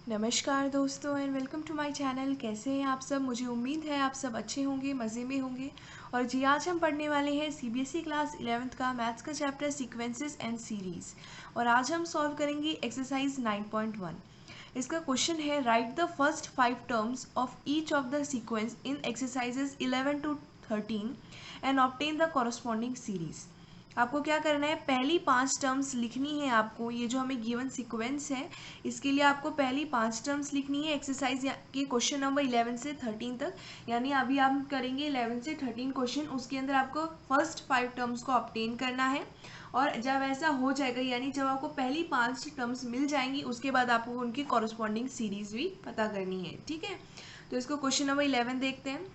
नमस्कार दोस्तों and welcome to my channel. कैसे हैं आप सब? मुझे उम्मीद है आप सब अच्छे होंगे, मज़े में होंगे। और जी आज हम पढ़ने वाले हैं सीबीएसई क्लास 11th का मैथ्स का चैप्टर सीक्वेंसेस एंड सीरीज़। और आज हम सॉल्व करेंगे एक्सरसाइज 9.1। इसका क्वेश्चन है right the first 5 terms of each of the sequence in exercises 11 to 13 and obtain the corresponding series. आपको क्या करना है, पहली 5 टर्म्स लिखनी है आपको। ये जो हमें गिवन सीक्वेंस है इसके लिए आपको पहली 5 टर्म्स लिखनी है एक्सरसाइज के क्वेश्चन नंबर 11 से 13 तक। यानी अभी हम करेंगे 11 से 13 क्वेश्चन, उसके अंदर आपको फर्स्ट 5 टर्म्स को ऑब्टेन करना है। और जब ऐसा हो जाएगा, यानी जब आपको पहली 5 टर्म्स मिल जाएंगी उसके बाद आपको उनकी कॉरस्पॉन्डिंग सीरीज भी पता करनी है। ठीक है, तो इसको क्वेश्चन नंबर 11 देखते हैं।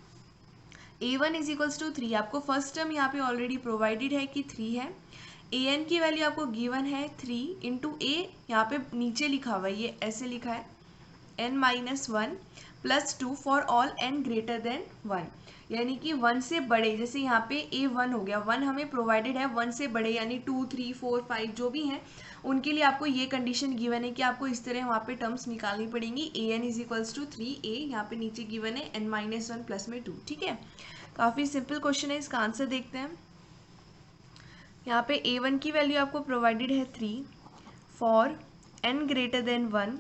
a1 is equals to 3। आपको फर्स्ट टर्म यहाँ पे ऑलरेडी प्रोवाइडेड है कि 3 है। an की वैल्यू आपको गिवन है 3 इंटू ए, यहाँ पे नीचे लिखा हुआ है, ये ऐसे लिखा है n-1 plus 2 for all n greater than 1। यानी कि 1 से बड़े, जैसे यहाँ पे a1 हो गया, 1 हमें प्रोवाइडेड है, 1 से बड़े यानी 2, 3, 4, 5 जो भी हैं उनके लिए आपको ये कंडीशन गिवन है कि आपको इस तरह वहाँ पे टर्म्स निकालनी पड़ेंगी। an is equals to 3a, यहाँ पे नीचे गिवन है n-1 प्लस में 2। ठीक है, काफ़ी सिंपल क्वेश्चन है। इसका आंसर देखते हैं। यहाँ पे a1 की वैल्यू आपको प्रोवाइडेड है 3 for n greater than 1,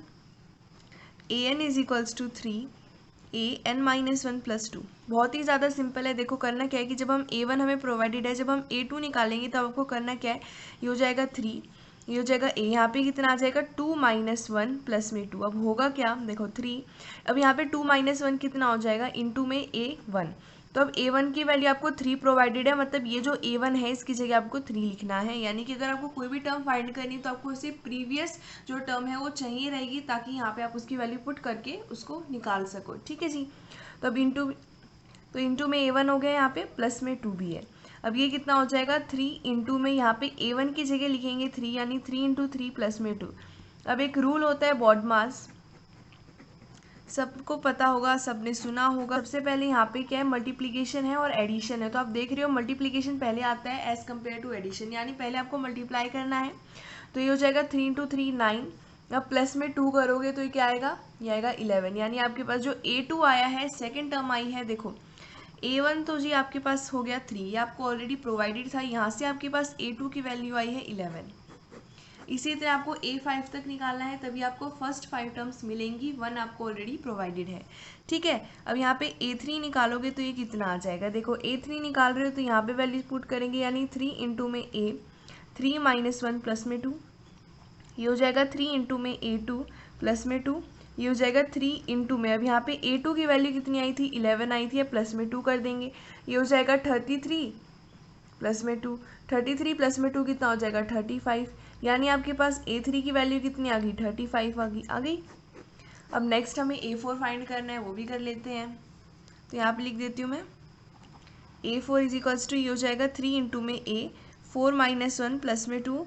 an is equals to 3 a n-1 plus 2। बहुत ही ज़्यादा सिंपल है। देखो करना क्या है कि जब हम a1 हमें प्रोवाइडेड है, जब हम a2 निकालेंगे तब आपको करना क्या है, ये हो जाएगा 3, ये हो जाएगा a, यहाँ पे कितना आ जाएगा 2-1 प्लस में 2। अब होगा क्या, देखो 3, अब यहाँ पे 2-1 कितना हो जाएगा, इंटू में a1। तो अब a1 की वैल्यू आपको 3 प्रोवाइडेड है, मतलब ये जो a1 है इसकी जगह आपको 3 लिखना है। यानी कि अगर आपको कोई भी टर्म फाइंड करनी है तो आपको उसे प्रीवियस जो टर्म है वो चाहिए रहेगी, ताकि यहाँ पे आप उसकी वैल्यू पुट करके उसको निकाल सको। ठीक है जी, तो अब इंटू में a1 हो गया, यहाँ पे प्लस में 2 भी है। अब ये कितना हो जाएगा 3 इंटू में, यहाँ पे a1 की जगह लिखेंगे 3, यानी 3 इंटू 3 प्लस में 2। अब एक रूल होता है बॉड मास, सबको पता होगा, सबने सुना होगा। सबसे पहले यहाँ पे क्या है, मल्टीप्लिकेशन है और एडिशन है। तो आप देख रहे हो मल्टीप्लिकेशन पहले आता है एज कम्पेयर टू एडिशन, यानी पहले आपको मल्टीप्लाई करना है। तो ये हो जाएगा 3 इंटू 3 9। अब प्लस में 2 करोगे तो ये क्या आएगा, ये आएगा 11। यानी आपके पास जो a2 आया है, सेकेंड टर्म आई है, देखो a1 तो जी आपके पास हो गया 3, ये आपको ऑलरेडी प्रोवाइडेड था। यहाँ से आपके पास a2 की वैल्यू आई है 11। इसी तरह आपको a5 तक निकालना है, तभी आपको फर्स्ट 5 टर्म्स मिलेंगी। 1 आपको ऑलरेडी प्रोवाइडेड है। ठीक है, अब यहाँ पे a3 निकालोगे तो ये कितना आ जाएगा, देखो a3 निकाल रहे हो तो यहाँ पे वैल्यू पुट करेंगे, यानी 3 इंटू में a, 3-1 प्लस में 2, ये हो जाएगा 3 इंटू में a2 प्लस में 2, ये हो जाएगा 3 इंटू में, अब यहाँ पे a2 की वैल्यू कितनी आई थी, 11 आई थी, प्लस में 2 कर देंगे, ये हो जाएगा 33 प्लस में 2, 33 प्लस में 2 कितना हो जाएगा 35। यानी आपके पास a3 की वैल्यू कितनी आ गई, 35 आ गई। अब नेक्स्ट हमें a4 फाइंड करना है, वो भी कर लेते हैं। तो यहाँ पे लिख देती हूँ मैं, a4 इज इक्वल्स टू, ये हो जाएगा 3 इंटू में a, 4-1 प्लस में 2,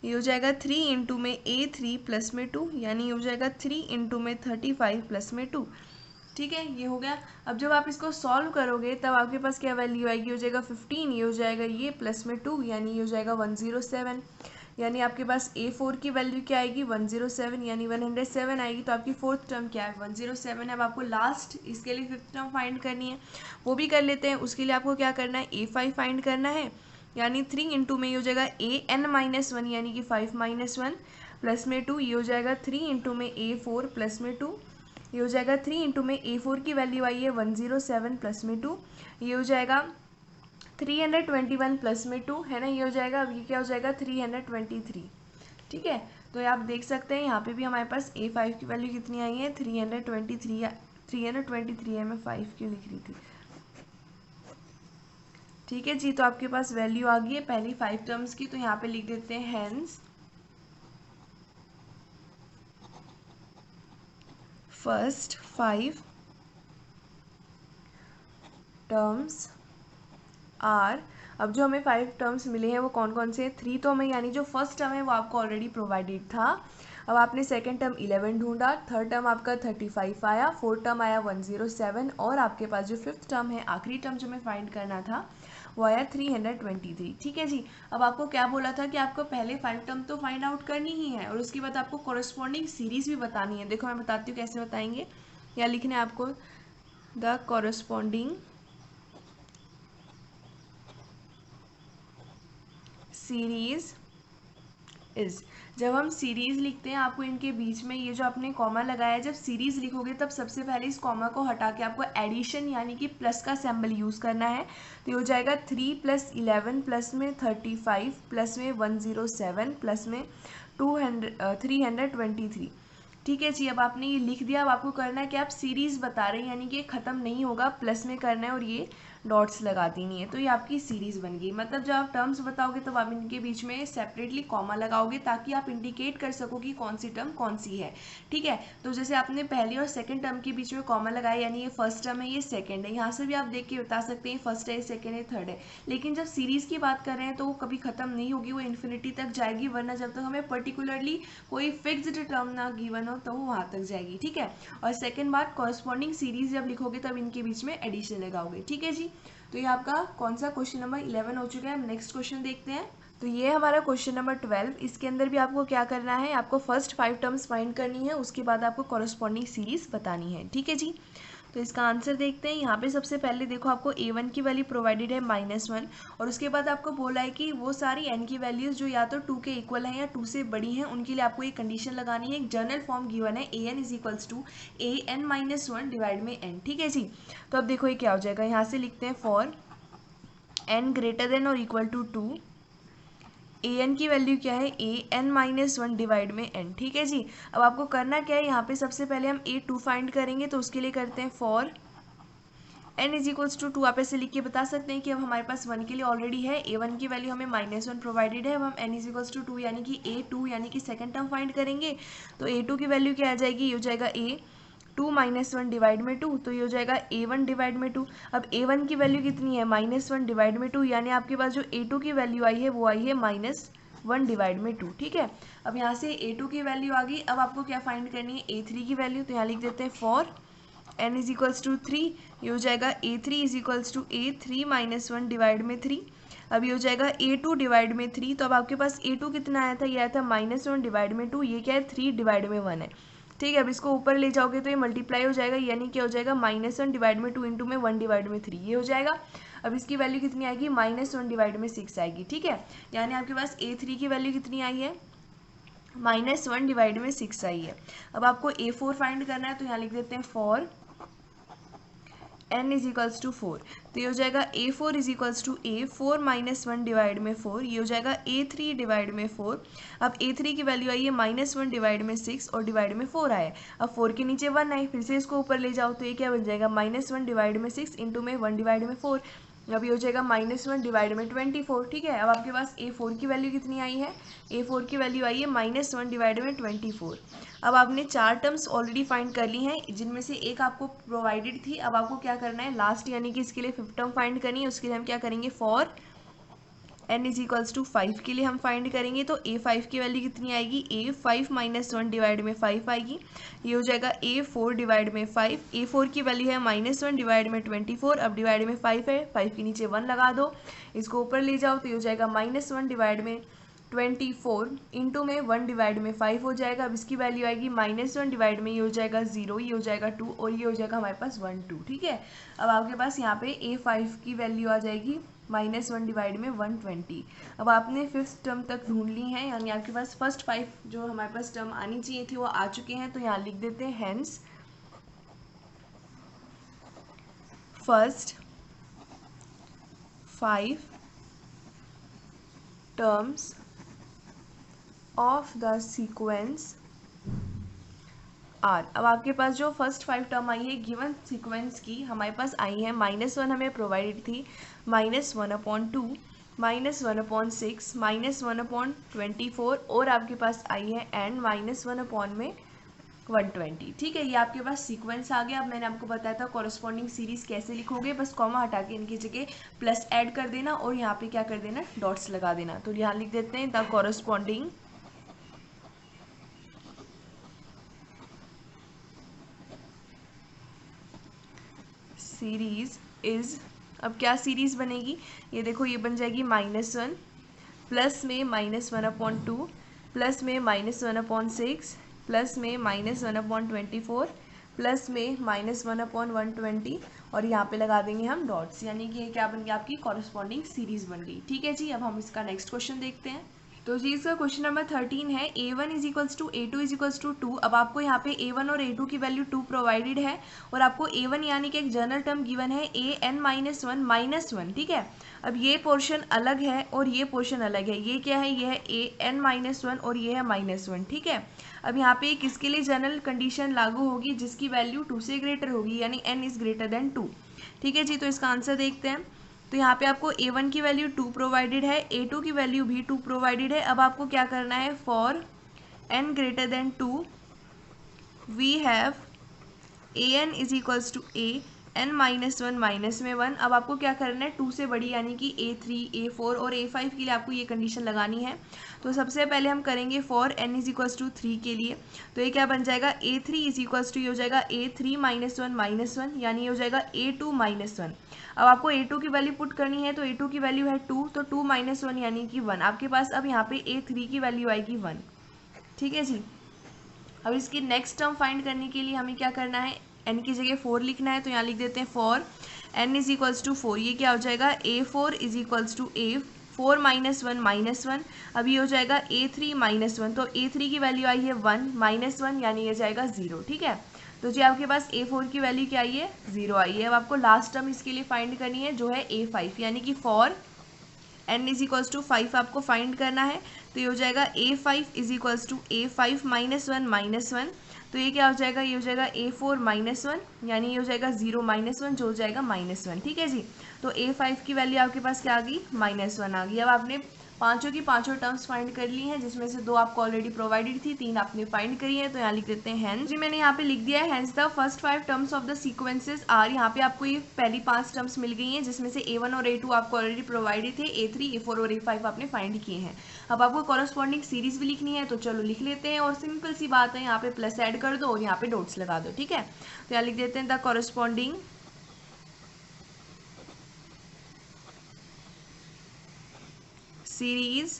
ये हो जाएगा 3 इंटू में a3 प्लस में 2, यानी ये हो जाएगा 3 इंटू में 35 प्लस में 2। ठीक है, ये हो गया। अब जब आप इसको सॉल्व करोगे तब आपके पास क्या वैल्यू आएगी, हो जाएगा 15, ये हो जाएगा ये प्लस में 2, यानी ये हो जाएगा 107। यानी आपके पास a4 की वैल्यू क्या आएगी, 107, यानी 107 आएगी। तो आपकी फोर्थ टर्म क्या है, 107 है। अब आपको लास्ट इसके लिए फिफ्थ टर्म फाइंड करनी है, वो भी कर लेते हैं। उसके लिए आपको क्या करना है, a5 फाइंड करना है, यानी 3 इंटू में ये हो जाएगा an-1, यानी कि 5-1 प्लस में 2, ये हो जाएगा 3 इंटू में a4 प्लस में 2, ये हो जाएगा 3 इंटू में a4 की वैल्यू आई है 107 प्लस में 2, ये हो जाएगा 321 प्लस में 2 है ना, ये हो जाएगा, अब ये क्या हो जाएगा 323। ठीक है, तो आप देख सकते हैं यहाँ पे भी हमारे पास a5 की वैल्यू कितनी आई है, 323 है। मैं 5 क्यों लिख रही थी। ठीक है जी, तो आपके पास वैल्यू आ गई है पहली 5 टर्म्स की। तो यहाँ पे लिख देते हैं हेंस फर्स्ट 5 टर्म्स आर। अब जो हमें 5 टर्म्स मिले हैं वो कौन कौन से हैं, 3 तो हमें, यानी जो फर्स्ट टर्म है वो आपको ऑलरेडी प्रोवाइडेड था। अब आपने सेकंड टर्म 11 ढूंढा, थर्ड टर्म आपका 35 आया, फोर्थ टर्म आया 107 और आपके पास जो फिफ्थ टर्म है, आखिरी टर्म जो हमें फाइंड करना था वो आया 323। ठीक है जी। अब आपको क्या बोला था कि आपको पहले 5 टर्म तो फाइंड आउट करनी ही है और उसके बाद आपको कॉरस्पॉन्डिंग सीरीज भी बतानी है। देखो मैं बताती हूँ कैसे बताएंगे। या लिखने आपको द कॉरस्पॉन्डिंग सीरीज इज। जब हम सीरीज लिखते हैं आपको इनके बीच में ये जो आपने कॉमा लगाया है, जब सीरीज लिखोगे तब सबसे पहले इस कॉमा को हटा के आपको एडिशन यानी कि प्लस का सिंबल यूज करना है। तो ये हो जाएगा 3 + 11 प्लस में 35 प्लस में 107 प्लस में 323। ठीक है जी। अब आपने ये लिख दिया। अब आपको करना है कि आप सीरीज बता रहे हैं यानी कि ख़त्म नहीं होगा, प्लस में करना है और ये डॉट्स लगा देनी है। तो ये आपकी सीरीज बन गई। मतलब जब आप टर्म्स बताओगे तब आप इनके बीच में सेपरेटली कॉमा लगाओगे ताकि आप इंडिकेट कर सको कि कौन सी टर्म कौन सी है। ठीक है। तो जैसे आपने पहली और सेकंड टर्म के बीच में कॉमा लगाया यानी ये फर्स्ट टर्म है, ये सेकंड है। यहाँ से भी आप देख के बता सकते हैं फर्स्ट है, सेकंड है, थर्ड है। लेकिन जब सीरीज की बात कर रहे हैं तो वो कभी खत्म नहीं होगी, वो इन्फिनिटी तक जाएगी। वरना जब तक हमें पर्टिकुलरली कोई फिक्स्ड टर्म ना गिवन हो तो वो वहाँ तक जाएगी। ठीक है। और सेकंड बात, कॉरस्पॉन्डिंग सीरीज जब लिखोगे तब इनके बीच में एडिशन लगाओगे। ठीक है जी। तो ये आपका कौन सा क्वेश्चन नंबर 11 हो चुका है। हम नेक्स्ट क्वेश्चन देखते हैं। तो ये हमारा क्वेश्चन नंबर 12। इसके अंदर भी आपको क्या करना है, आपको फर्स्ट 5 टर्म्स फाइंड करनी है, उसके बाद आपको कॉरस्पॉन्डिंग सीरीज बतानी है। ठीक है जी। तो इसका आंसर देखते हैं। यहाँ पे सबसे पहले देखो आपको a1 की वैल्यू प्रोवाइडेड है -1 और उसके बाद आपको बोला है कि वो सारी n की वैल्यूज जो या तो 2 के इक्वल है या 2 से बड़ी हैं उनके लिए आपको एक कंडीशन लगानी है। एक जनरल फॉर्म गिवन है an = an-1 डिवाइड में n। ठीक है जी। तो अब देखो ये क्या हो जाएगा, यहाँ से लिखते हैं फॉर n ग्रेटर देन और इक्वल टू 2 an की वैल्यू क्या है, an-1 डिवाइड में n। ठीक है जी। अब आपको करना क्या है, यहाँ पे सबसे पहले हम a2 फाइंड करेंगे तो उसके लिए करते हैं फॉर n = 2। आप ऐसे लिख के बता सकते हैं कि अब हमारे पास 1 के लिए ऑलरेडी है, a1 की वैल्यू हमें -1 प्रोवाइडेड है। अब हम n = 2 यानी कि a2 यानी कि सेकंड टर्म फाइंड करेंगे। तो a2 की वैल्यू क्या आ जाएगी, ये हो जाएगा a2 - 1 डिवाइड में 2। तो ये हो जाएगा a1 डिवाइड में 2। अब a1 की वैल्यू कितनी है, -1 डिवाइड में 2 यानी आपके पास जो a2 की वैल्यू आई है वो आई है -1 डिवाइड में 2। ठीक है। अब यहाँ से a2 की वैल्यू आ गई। अब आपको क्या फाइंड करनी है, a3 की वैल्यू। तो यहाँ लिख देते हैं फॉर n = 3। ये हो जाएगा a3 = a3 - 1 डिवाइड में 3। अब ये हो जाएगा a2 डिवाइड में 3। तो अब आपके पास a2 कितना आया था, ये आया था -1 डिवाइड में 2। ये क्या है, 3 डिवाइड में 1 है। ठीक है। अब इसको ऊपर ले जाओगे तो ये मल्टीप्लाई हो जाएगा यानी क्या हो जाएगा, -1 डिवाइड में 2 इंटू में 1 डिवाइड में 3 ये हो जाएगा। अब इसकी वैल्यू कितनी आएगी, -1 डिवाइड में 6 आएगी। ठीक है। यानी आपके पास a3 की वैल्यू कितनी आई है, -1 डिवाइड में 6 आई है। अब आपको a4 फाइंड करना है तो यहाँ लिख देते हैं फॉर n = 4। तो ये हो जाएगा a4 = a4 - 1 डिवाइड में 4। ये हो जाएगा a3 डिवाइड में 4। अब a3 की वैल्यू आई है -1 डिवाइड में 6 और डिवाइड में 4 आया। अब 4 के नीचे 1 आए, फिर से इसको ऊपर ले जाओ तो ये क्या बन जाएगा, -1 डिवाइड में 6 इंटू में 1 डिवाइड में 4। अब ये हो जाएगा -1 डिवाइड में 24। ठीक है। अब आपके पास a4 की वैल्यू कितनी आई है, a4 की वैल्यू आई है -1 डिवाइड में 24। अब आपने 4 टर्म्स ऑलरेडी फाइंड कर ली हैं जिनमें से एक आपको प्रोवाइडेड थी। अब आपको क्या करना है, लास्ट यानी कि इसके लिए 5th टर्म फाइंड करनी है। उसके लिए हम क्या करेंगे, फॉर n = 5 के लिए हम फाइंड करेंगे। तो a5 की वैल्यू कितनी आएगी, a5 - 1 डिवाइड में 5 आएगी। ये हो जाएगा a4 डिवाइड में 5। a4 की वैल्यू है -1 डिवाइड में 24। अब डिवाइड में 5 है, 5 के नीचे 1 लगा दो, इसको ऊपर ले जाओ तो ये हो जाएगा -1 डिवाइड में 24 इंटू में 1 डिवाइड में 5 हो जाएगा। अब इसकी वैल्यू आएगी -1 डिवाइड में ये हो जाएगा 0, ये हो जाएगा 2 और ये हो जाएगा हमारे पास 1 2। ठीक है। अब आपके पास यहाँ पे a5 की वैल्यू आ जाएगी -1 डिवाइड में 120। अब आपने 5th टर्म तक ढूंढ ली हैं यानी आपके पास फर्स्ट 5 जो हमारे पास टर्म आनी चाहिए थी वो आ चुके हैं। तो यहाँ लिख देते हैं hence first 5 terms of the sequence are. अब आपके पास जो फर्स्ट 5 टर्म आई है गिवन सीक्वेंस की हमारे पास आई है, -1 हमें प्रोवाइडेड थी, -1/2 -1/6 -1/24 और आपके पास आई है एंड -1/120। ठीक है। ये आपके पास सीक्वेंस आ गया। अब मैंने आपको बताया था कॉरस्पॉन्डिंग सीरीज कैसे लिखोगे, बस कॉमा हटा के इनकी जगह प्लस ऐड कर देना और यहाँ पे क्या कर देना, डॉट्स लगा देना। तो यहाँ लिख देते हैं द कॉरस्पॉन्डिंग सीरीज इज, अब क्या सीरीज बनेगी, ये देखो ये बन जाएगी -1 प्लस में -1/2 प्लस में -1/6 प्लस में -1/24 प्लस में -1/120 और यहाँ पे लगा देंगे हम डॉट्स, यानी कि ये क्या बन गया, आपकी कॉरस्पॉन्डिंग सीरीज बन गई। ठीक है जी, अब हम इसका नेक्स्ट क्वेश्चन देखते हैं। तो जी इसका क्वेश्चन नंबर 13 है, a1 is equals to a2 is equals to 2। अब आपको यहाँ पे a1 और a2 की वैल्यू 2 प्रोवाइडेड है और आपको a1 यानी कि एक जनरल टर्म गिवन है an-1 ठीक है। अब ये पोर्शन अलग है और ये पोर्शन अलग है, ये क्या है, ये है an-1 और ये है -1, ठीक है। अब यहाँ पे किसके लिए जनरल कंडीशन लागू होगी, जिसकी वैल्यू 2 से ग्रेटर होगी, यानी n इज ग्रेटर देन 2। ठीक है जी, तो इसका आंसर देखते हैं। तो यहाँ पे आपको a1 की वैल्यू 2 प्रोवाइडेड है, a2 की वैल्यू भी 2 प्रोवाइडेड है। अब आपको क्या करना है, for n greater than 2 we have an is equals to a n-1 minus में 1। अब आपको क्या करना है, 2 से बड़ी यानी कि a3 a4 और a5 के लिए आपको ये कंडीशन लगानी है। तो सबसे पहले हम करेंगे for n is equals to 3 के लिए, तो ये क्या बन जाएगा, a3 इज इक्वल्स टू, ये हो जाएगा a3-1 यानी ये हो जाएगा a2-1। अब आपको a2 की वैल्यू पुट करनी है, तो a2 की वैल्यू है 2, तो 2-1 यानी कि 1 आपके पास। अब यहाँ पे a3 की वैल्यू आएगी 1। ठीक है जी, अब इसकी नेक्स्ट टर्म फाइंड करने के लिए हमें क्या करना है, n की जगह 4 लिखना है, तो यहाँ लिख देते हैं for n is equals to 4। ये क्या हो जाएगा, a4 is equals to a4-1 अब ये हो जाएगा a3-1, तो a3 की वैल्यू आई है 1 -1 यानी ये जाएगा 0। ठीक है, तो जी आपके पास a4 की वैल्यू क्या आई है, 0 आई है। अब आपको लास्ट टर्म इसके लिए फाइंड करनी है जो है a5, यानी कि for n is equals to 5 आपको फाइंड करना है, तो ये हो जाएगा a5 is equals to a5-1 तो ये क्या हो जाएगा, ये हो जाएगा a4-1 यानी ये हो जाएगा 0 -1 जो हो जाएगा -1। ठीक है जी, तो a5 की वैल्यू आपके पास क्या आ गई, -1 आ गई। अब आपने पांचों की पांचों टर्म्स फाइंड कर ली हैं, जिसमें से 2 आपको ऑलरेडी प्रोवाइडेड थी, 3 आपने फाइंड करी है। तो यहाँ लिख देते हैं हेंस, जी मैंने यहाँ पे लिख दिया है hence the first 5 terms of the sequences are. यहाँ पे आपको ये पहली 5 टर्म्स मिल गई हैं, जिसमें से a1 और a2 आपको ऑलरेडी प्रोवाइडेड थे, a3 a4 और a5 आपने फाइंड किए हैं। अब आपको कॉरस्पॉन्डिंग सीरीज भी लिखनी है, तो चलो लिख लेते हैं। और सिंपल सी बात है, यहाँ पे प्लस ऐड कर दो और यहाँ पे डॉट्स लगा दो। ठीक है, तो यहाँ लिख देते हैं द कॉरस्पॉन्डिंग सीरीज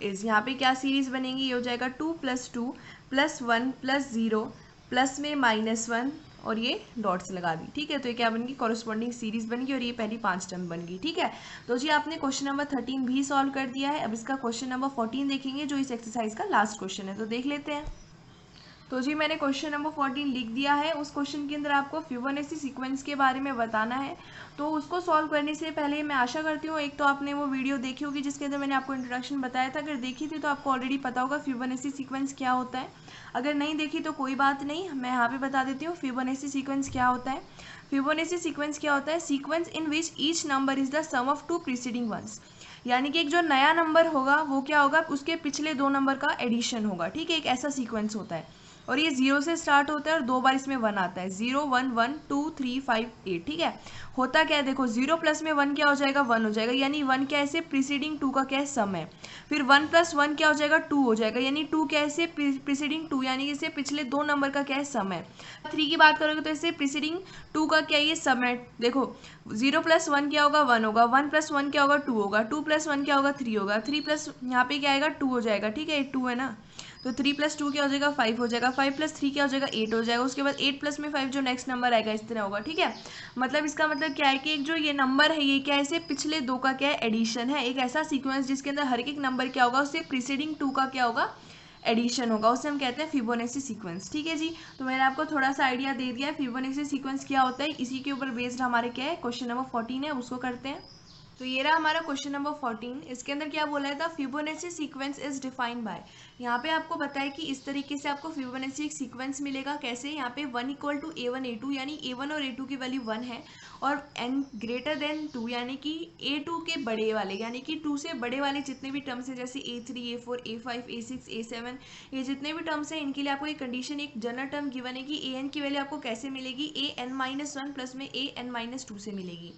इज, यहाँ पे क्या सीरीज बनेगी, ये हो जाएगा 2 + 2 + 1 + 0 प्लस में -1 और ये डॉट्स लगा दी। ठीक है, तो ये क्या बन गई, कॉरस्पॉन्डिंग सीरीज बन गई और ये पहली 5 टर्म बन गई। ठीक है, तो जी आपने क्वेश्चन नंबर 13 भी सॉल्व कर दिया है। अब इसका क्वेश्चन नंबर 14 देखेंगे, जो इस एक्सरसाइज का लास्ट क्वेश्चन है, तो देख लेते हैं। तो जी मैंने क्वेश्चन नंबर 14 लिख दिया है। उस क्वेश्चन के अंदर आपको फिबोनाची सीक्वेंस के बारे में बताना है। तो उसको सॉल्व करने से पहले मैं आशा करती हूँ एक तो आपने वो वीडियो देखी होगी जिसके अंदर मैंने आपको इंट्रोडक्शन बताया था। अगर देखी थी तो आपको ऑलरेडी पता होगा फिबोनाची सीक्वेंस क्या होता है। अगर नहीं देखी तो कोई बात नहीं, मैं यहाँ पे बता देती हूँ फिबोनाची सीक्वेंस क्या होता है। फिबोनाची सीक्वेंस क्या होता है, sequence in which each number is the sum of 2 preceding ones. यानी कि एक जो नया नंबर होगा वो क्या होगा, उसके पिछले 2 नंबर का एडिशन होगा। ठीक है, एक ऐसा सीक्वेंस होता है और ये 0 से स्टार्ट होता है और 2 बार इसमें 1 आता है, 0 1 1 2 3 5 8। ठीक है, होता क्या है, देखो 0 प्लस में 1 क्या हो जाएगा, 1 हो जाएगा, यानी 1 क्या है, प्रीसीडिंग 2 का क्या है, सम है। फिर 1 + 1 क्या हो जाएगा, 2 हो जाएगा, यानी 2 क्या है, प्रीसीडिंग 2 यानी इससे पिछले 2 नंबर का क्या है, सम है। 3 की बात करोगे तो इससे प्रीसीडिंग 2 का क्या ये सम है। देखो 0 + 1 क्या होगा, 1 होगा, 1 + 1 क्या होगा, 2 होगा, 2 + 1 क्या होगा, 3 होगा, 3 प्लस यहाँ पे क्या आएगा, 2 हो जाएगा। ठीक है, 2 है ना, तो 3 + 2 क्या हो जाएगा, 5 हो जाएगा, 5 + 3 क्या हो जाएगा, 8 हो जाएगा। उसके बाद 8 + में 5 जो नेक्स्ट नंबर आएगा इस तरह होगा। ठीक है, मतलब इसका मतलब क्या है कि एक जो ये नंबर है ये क्या है, इसे पिछले 2 का क्या है, एडिशन है। एक ऐसा सीक्वेंस जिसके अंदर हर एक नंबर क्या होगा, उससे प्रीसीडिंग 2 का क्या होगा, एडिशन होगा, उसे हम कहते हैं फिबोनाची सीक्वेंस। ठीक है जी, तो मैंने आपको थोड़ा सा आइडिया दे दिया है फिबोनाची सीक्वेंस क्या होता है। इसी के ऊपर बेस्ड हमारे क्या है, क्वेश्चन नंबर 14 है, उसको करते हैं। तो ये रहा हमारा क्वेश्चन नंबर 14। इसके अंदर क्या बोला था, Fibonacci sequence is defined by. यहाँ पे आपको बताया कि इस तरीके से आपको फिबोनाची एक सीक्वेंस मिलेगा। कैसे, यहाँ पे 1 = a1 a2 यानी a1 और a2 की वैल्यू 1 है और n > 2 यानी कि a2 के बड़े वाले यानी कि 2 से बड़े वाले जितने भी टर्म्स हैं, जैसे a3 a4 a5 a6 a7, ये जितने भी टर्म्स हैं इनके लिए आपको एक कंडीशन, एक जनरल टर्म गिवन है कि an की वैल्यू आपको कैसे मिलेगी, an-1 प्लस में an-2 से मिलेगी।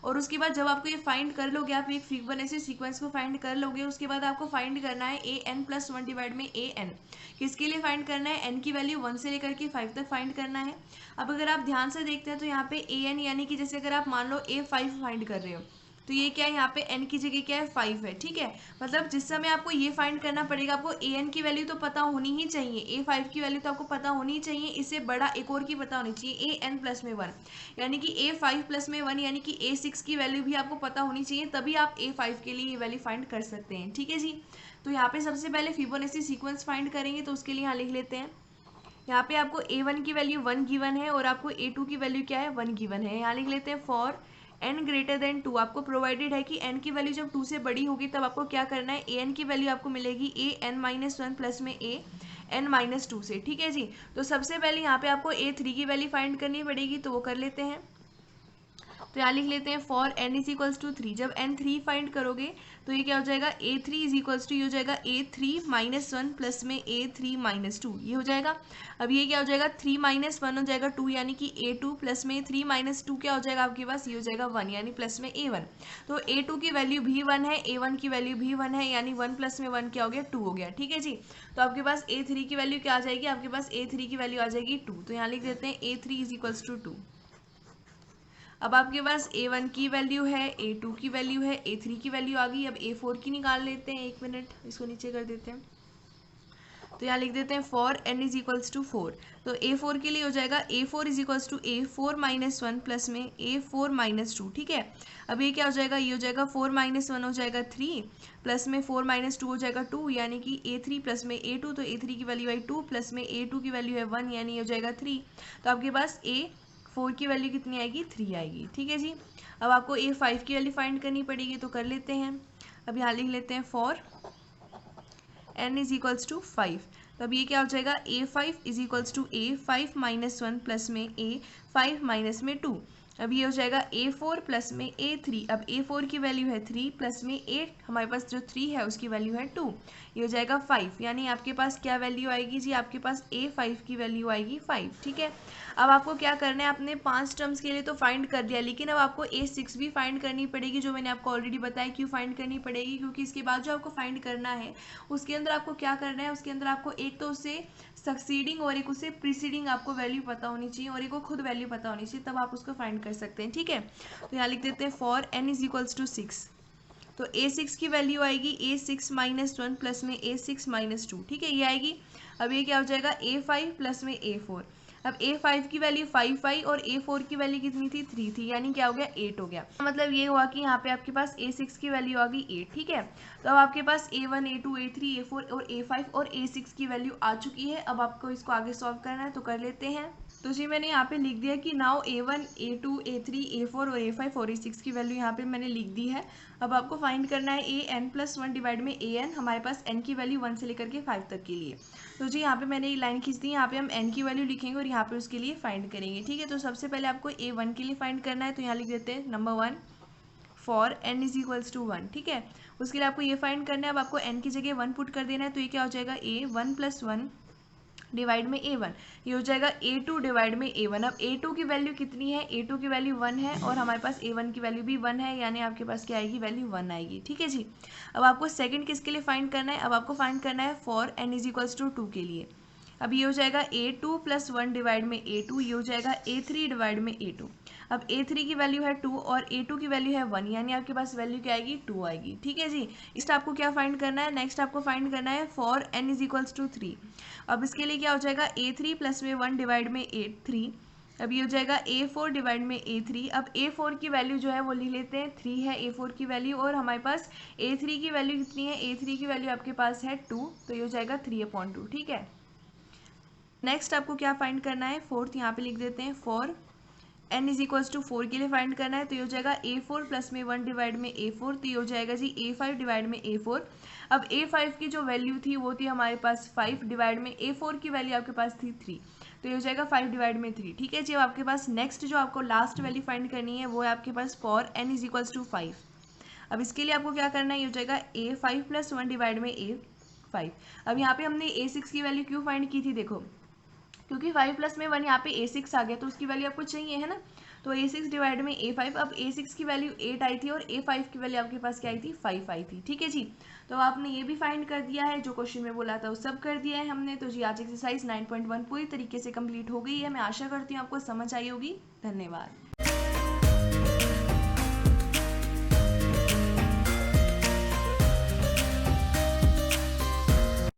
और उसके बाद जब आपको ये फाइंड कर लोगे, आप एक फिबोनाची सीक्वेंस को फाइंड कर लोगे, उसके बाद आपको फाइंड करना है an+1 डिवाइड में an। किसके लिए फाइंड करना है? n की वैल्यू 1 से लेकर के 5 तक फाइंड करना है। अब अगर आप ध्यान से देखते हैं तो यहाँ पे an यानी कि जैसे अगर आप मान लो a5 फाइंड कर रहे हो, तो ये क्या है, यहाँ पे n की जगह क्या है, 5 है। ठीक है, मतलब जिस समय आपको ये फाइंड करना पड़ेगा, आपको an की वैल्यू तो पता होनी ही चाहिए, a5 की वैल्यू तो आपको पता होनी ही चाहिए, इससे बड़ा एक और की पता होनी चाहिए, an प्लस में 1, यानी कि a5 प्लस में 1 यानी कि a6 की वैल्यू भी आपको पता होनी चाहिए, तभी आप a5 के लिए ये वैल्यू फाइंड कर सकते हैं। ठीक है जी, तो यहाँ पे सबसे पहले फिबोनाची सीक्वेंस फाइंड करेंगे, तो उसके लिए यहाँ लिख लेते हैं। यहाँ पे आपको a1 की वैल्यू 1 गिवन है और आपको a2 की वैल्यू क्या है, 1 गिवन है। यहाँ लिख लेते हैं फॉर n ग्रेटर देन 2, आपको प्रोवाइडेड है कि n की वैल्यू जब 2 से बड़ी होगी तब आपको क्या करना है, an की वैल्यू आपको मिलेगी an-1 प्लस में an-2 से। ठीक है जी, तो सबसे पहले यहाँ पे आपको a3 की वैल्यू फाइंड करनी पड़ेगी, तो वो कर लेते हैं। तो यहाँ लिख लेते हैं for n is equals to 3, जब n 3 फाइंड करोगे तो ये क्या हो जाएगा, a3 इज इक्वल्स टू, ये हो जाएगा a3-1 प्लस में a3-2, ये हो जाएगा। अब ये क्या हो जाएगा, 3-1 हो जाएगा 2, यानी कि a2 प्लस में 3-2 क्या हो जाएगा आपके पास, ये हो जाएगा 1, यानी प्लस में a1। तो a2 की वैल्यू भी 1 है, a1 की वैल्यू भी 1 है, यानी 1 प्लस में 1 क्या हो गया, 2 हो गया। ठीक है जी, तो आपके पास a3 की वैल्यू क्या आ जाएगी, आपके पास a3 की वैल्यू आ जाएगी 2। तो यहाँ लिख देते हैं a3 इज इक्वल्स टू 2। अब आपके पास a1 की वैल्यू है, a2 की वैल्यू है, a3 की वैल्यू आ गई। अब a4 की निकाल लेते हैं, 1 मिनट इसको नीचे कर देते हैं। तो यहाँ लिख देते हैं for n is equals to 4, तो a4 के लिए हो जाएगा a4 is equals to a4-1 plus में a4-2। ठीक है, अब ये क्या हो जाएगा, ये हो जाएगा 4-1 हो जाएगा 3 प्लस में 4-2 हो जाएगा 2, यानी कि a3 प्लस में a2, तो a3 की वैल्यू आई 2 प्लस में a2 की वैल्यू है 1, यानी हो जाएगा 3। तो आपके पास a4 की वैल्यू कितनी आएगी, 3 आएगी। ठीक है जी, अब आपको a5 की वैल्यू फाइंड करनी पड़ेगी, तो कर लेते हैं। अब यहाँ लिख लेते हैं for n is equals to 5, तब ये क्या हो जाएगा, a5 is equals to a5-1 plus में a5 माइनस में 2। अब ये हो जाएगा a4 प्लस में a3, अब a4 की वैल्यू है 3 प्लस में 8, हमारे पास जो 3 है उसकी वैल्यू है 2, ये हो जाएगा 5, यानी आपके पास क्या वैल्यू आएगी जी, आपके पास a5 की वैल्यू आएगी 5। ठीक है, अब आपको क्या करना है, आपने 5 टर्म्स के लिए तो फाइंड कर दिया, लेकिन अब आपको a6 भी फाइंड करनी पड़ेगी, जो मैंने आपको ऑलरेडी बताया क्यों फाइंड करनी पड़ेगी, क्योंकि इसके बाद जो आपको फाइंड करना है उसके अंदर आपको क्या करना है, उसके अंदर आपको एक तो उससे सक्सीडिंग और एक उससे प्रीसीडिंग आपको वैल्यू पता होनी चाहिए और एक को खुद वैल्यू पता होनी चाहिए, तब आप उसको फाइंड कर सकते हैं। ठीक है, तो यहाँ लिख देते हैं for n is equals to 6, तो a6 की वैल्यू आएगी a6-1 प्लस में a6-2। ठीक है, ये आएगी। अब ये क्या हो जाएगा, a5 प्लस में a4, अब a5 की वैल्यू 5 आई और a4 की वैल्यू कितनी थी, 3 थी, यानी क्या हो गया, 8 हो गया। मतलब ये हुआ कि यहाँ पे आपके पास a6 की वैल्यू आ गई 8। ठीक है, तो अब आपके पास a1 a2 a3 a4 और a5 और a6 की वैल्यू आ चुकी है। अब आपको इसको आगे सॉल्व करना है, तो कर लेते हैं। तो जी मैंने यहाँ पे लिख दिया कि now a1 a2 a3 a4 और a5 और a6 की वैल्यू यहाँ पे मैंने लिख दी है। अब आपको फाइंड करना है an+1 डिवाइड में an, हमारे पास n की वैल्यू 1 से लेकर के 5 तक के लिए। तो जी यहाँ पे मैंने ये लाइन खींच दी, यहाँ पे हम n की वैल्यू लिखेंगे और यहाँ पे उसके लिए फाइंड करेंगे। ठीक है, तो सबसे पहले आपको a1 के लिए फाइंड करना है, तो यहाँ लिख देते हैं number 1 for n is equals to 1। ठीक है, उसके लिए आपको ये फाइंड करना है। अब आपको n की जगह 1 पुट कर देना है, तो ये क्या हो जाएगा, a1+1 डिवाइड में a1, ये हो जाएगा a2 डिवाइड में a1। अब a2 की वैल्यू कितनी है, a2 की वैल्यू 1 है और हमारे पास a1 की वैल्यू भी 1 है, यानी आपके पास क्या आएगी, वैल्यू 1 आएगी। ठीक है जी, अब आपको सेकंड किसके लिए फाइंड करना है, अब आपको फाइंड करना है for n is equals to 2 के लिए। अब ये हो जाएगा a2+1 डिवाइड में a2, ये हो जाएगा a3 डिवाइड में a2। अब a3 की वैल्यू है 2 और a2 की वैल्यू है 1, यानी आपके पास वैल्यू क्या आएगी, 2 आएगी। ठीक है जी, इस आपको क्या फाइंड करना है, नेक्स्ट आपको फाइंड करना है for n is equals to 3। अब इसके लिए क्या हो जाएगा, a3 प्लस में 1 डिवाइड में a3, अब ये हो जाएगा a4 डिवाइड में a3। अब a4 की वैल्यू जो है वो लिख लेते हैं, 3 है a4 की वैल्यू और हमारे पास a3 की वैल्यू कितनी है, a3 की वैल्यू आपके पास है 2, तो ये हो जाएगा 3/2। ठीक है, नेक्स्ट आपको क्या फाइंड करना है, फोर्थ यहाँ पे लिख देते हैं for n is equals to 4 के लिए फाइंड करना है, तो ये हो जाएगा a4 प्लस में 1 डिवाइड में a4, तो ये हो जाएगा जी a5 डिवाइड में a4। अब a5 की जो वैल्यू थी वो थी हमारे पास 5 डिवाइड में a4 की वैल्यू आपके पास थी 3, तो ये हो जाएगा 5 डिवाइड में 3। ठीक है जी, अब आपके पास नेक्स्ट जो आपको लास्ट वैल्यू फाइंड करनी है वो है आपके पास for n is equals to 5। अब इसके लिए आपको क्या करना है, ये हो जाएगा a5+1 डिवाइड में a5। अब यहाँ पे हमने a6 की वैल्यू क्यों फाइंड की थी, देखो क्योंकि 5 प्लस में 1 यहाँ पे a6 आ गया, तो उसकी वैल्यू आपको चाहिए है ना, तो A6 डिवाइड में A5, अब A6 की वैल्यू 8 आई थी और A5 की वैल्यू आपके पास क्या आई थी, 5 आई थी। ठीक है जी, तो आपने ये भी फाइंड कर दिया है, जो क्वेश्चन में बोला था वो सब कर दिया है हमने। तो जी आज एक्सरसाइज 9.1 पूरी तरीके से कंप्लीट हो गई है। मैं आशा करती हूँ आपको समझ आई होगी। धन्यवाद।